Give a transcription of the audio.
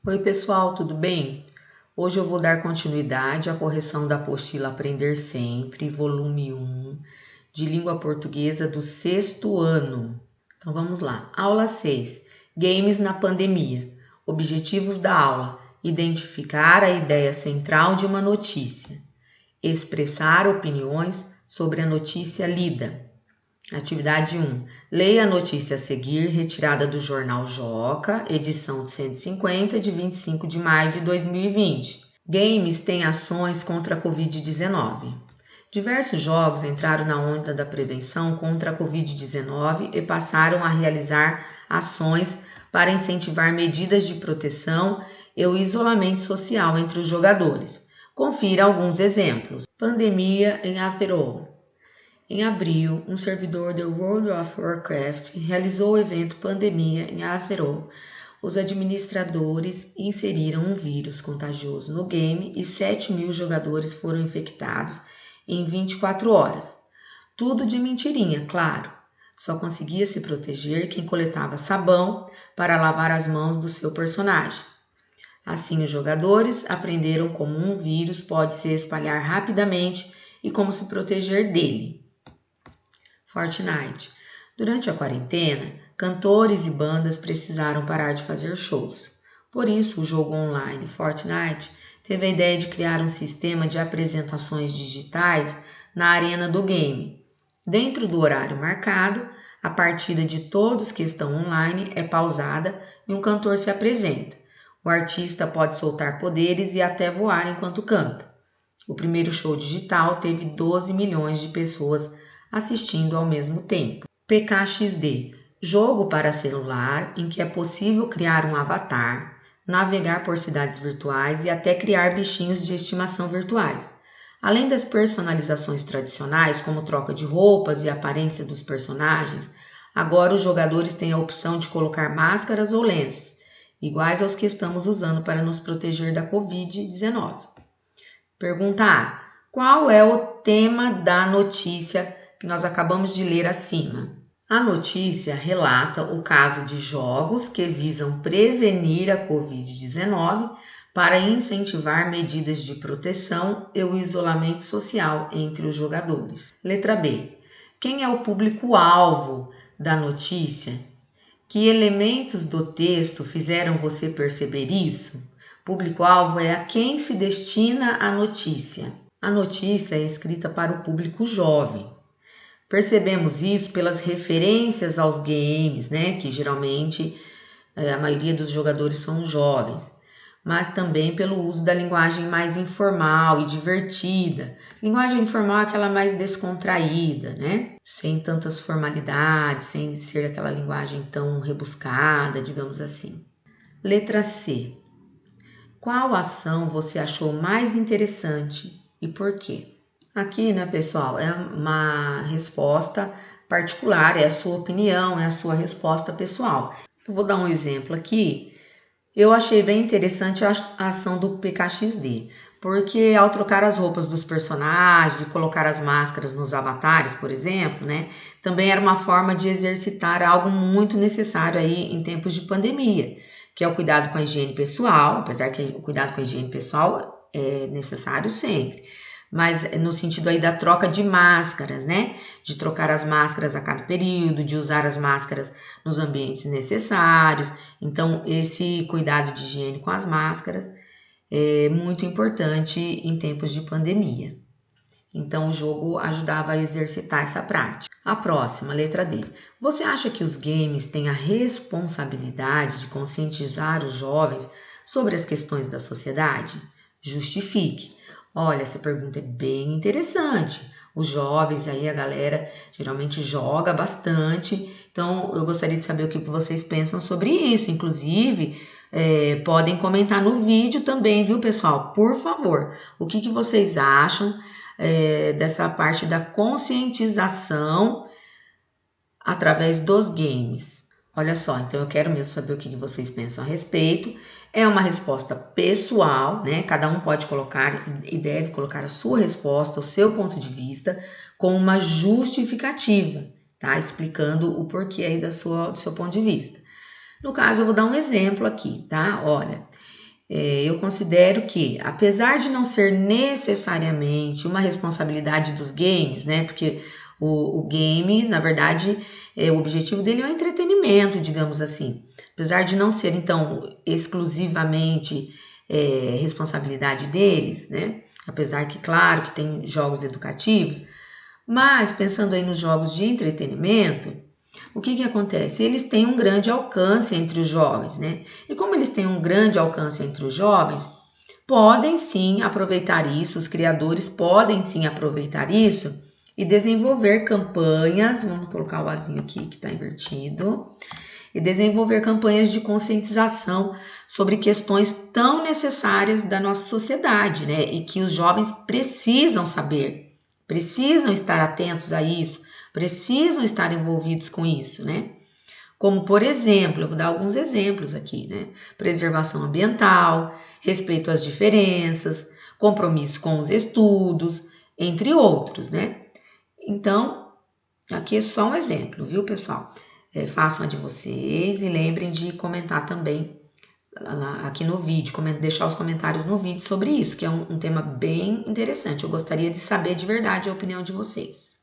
Oi pessoal, tudo bem? Hoje eu vou dar continuidade à correção da apostila Aprender Sempre, volume 1, de língua portuguesa do 6º ano. Então vamos lá. Aula 6. Games na pandemia. Objetivos da aula: identificar a ideia central de uma notícia, expressar opiniões sobre a notícia lida. Atividade 1. Leia a notícia a seguir, retirada do jornal Joca, edição 150, de 25 de maio de 2020. Games têm ações contra a Covid-19. Diversos jogos entraram na onda da prevenção contra a Covid-19 e passaram a realizar ações para incentivar medidas de proteção e o isolamento social entre os jogadores. Confira alguns exemplos. Pandemia em Atheroe. Em abril, um servidor do World of Warcraft realizou o evento Pandemia em Atheroe. Os administradores inseriram um vírus contagioso no game e 7.000 jogadores foram infectados em 24 horas. Tudo de mentirinha, claro. Só conseguia se proteger quem coletava sabão para lavar as mãos do seu personagem. Assim, os jogadores aprenderam como um vírus pode se espalhar rapidamente e como se proteger dele. Fortnite. Durante a quarentena, cantores e bandas precisaram parar de fazer shows. Por isso, o jogo online Fortnite teve a ideia de criar um sistema de apresentações digitais na arena do game. Dentro do horário marcado, a partida de todos que estão online é pausada e um cantor se apresenta. O artista pode soltar poderes e até voar enquanto canta. O primeiro show digital teve 12 milhões de pessoas assistindo ao mesmo tempo. PKXD, jogo para celular em que é possível criar um avatar, navegar por cidades virtuais e até criar bichinhos de estimação virtuais. Além das personalizações tradicionais, como troca de roupas e aparência dos personagens, agora os jogadores têm a opção de colocar máscaras ou lenços, iguais aos que estamos usando para nos proteger da Covid-19. Pergunta A. Qual é o tema da notícia que nós acabamos de ler acima? A notícia relata o caso de jogos que visam prevenir a Covid-19 para incentivar medidas de proteção e o isolamento social entre os jogadores. Letra B. Quem é o público-alvo da notícia? Que elementos do texto fizeram você perceber isso? Público-alvo é a quem se destina a notícia. A notícia é escrita para o público jovem. Percebemos isso pelas referências aos games, que geralmente a maioria dos jogadores são jovens, mas também pelo uso da linguagem mais informal e divertida. Linguagem informal é aquela mais descontraída, sem tantas formalidades, sem ser aquela linguagem tão rebuscada, digamos assim. Letra C. Qual ação você achou mais interessante e por quê? Aqui, pessoal, é uma resposta particular, é a sua opinião, é a sua resposta pessoal. Eu vou dar um exemplo aqui. Eu achei bem interessante a ação do PKXD, porque ao trocar as roupas dos personagens e colocar as máscaras nos avatares, por exemplo, também era uma forma de exercitar algo muito necessário aí em tempos de pandemia, que é o cuidado com a higiene pessoal, apesar que o cuidado com a higiene pessoal é necessário sempre, mas no sentido aí da troca de máscaras, de trocar as máscaras a cada período, de usar as máscaras nos ambientes necessários. Então, esse cuidado de higiene com as máscaras é muito importante em tempos de pandemia. Então, o jogo ajudava a exercitar essa prática. A próxima, letra D. Você acha que os games têm a responsabilidade de conscientizar os jovens sobre as questões da sociedade? Justifique. Olha, essa pergunta é bem interessante. Os jovens aí, a galera geralmente joga bastante. Então, eu gostaria de saber o que vocês pensam sobre isso. Inclusive, podem comentar no vídeo também, viu, pessoal? Por favor, o que vocês acham dessa parte da conscientização através dos games? Olha só, então eu quero mesmo saber o que vocês pensam a respeito. É uma resposta pessoal, Cada um pode colocar e deve colocar a sua resposta, o seu ponto de vista, com uma justificativa, tá? Explicando o porquê aí do seu ponto de vista. No caso, eu vou dar um exemplo aqui, tá? Olha, Eu considero que, apesar de não ser necessariamente uma responsabilidade dos games, né? Porque o game, na verdade, o objetivo dele é o entretenimento, digamos assim. Apesar de não ser, então, exclusivamente responsabilidade deles, né? Apesar que, claro, que tem jogos educativos, mas pensando aí nos jogos de entretenimento, o que acontece? Eles têm um grande alcance entre os jovens, né? E como eles têm um grande alcance entre os jovens, podem sim aproveitar isso, os criadores podem sim aproveitar isso e desenvolver campanhas, vamos colocar o azinho aqui que está invertido, e desenvolver campanhas de conscientização sobre questões tão necessárias da nossa sociedade, né? E que os jovens precisam saber, precisam estar atentos a isso, precisam estar envolvidos com isso, né? Como, por exemplo, eu vou dar alguns exemplos aqui, né? Preservação ambiental, respeito às diferenças, compromisso com os estudos, entre outros, né? Então, aqui é só um exemplo, viu, pessoal? Façam a de vocês e lembrem de comentar também aqui no vídeo, deixar os comentários no vídeo sobre isso, que é um tema bem interessante. Eu gostaria de saber de verdade a opinião de vocês.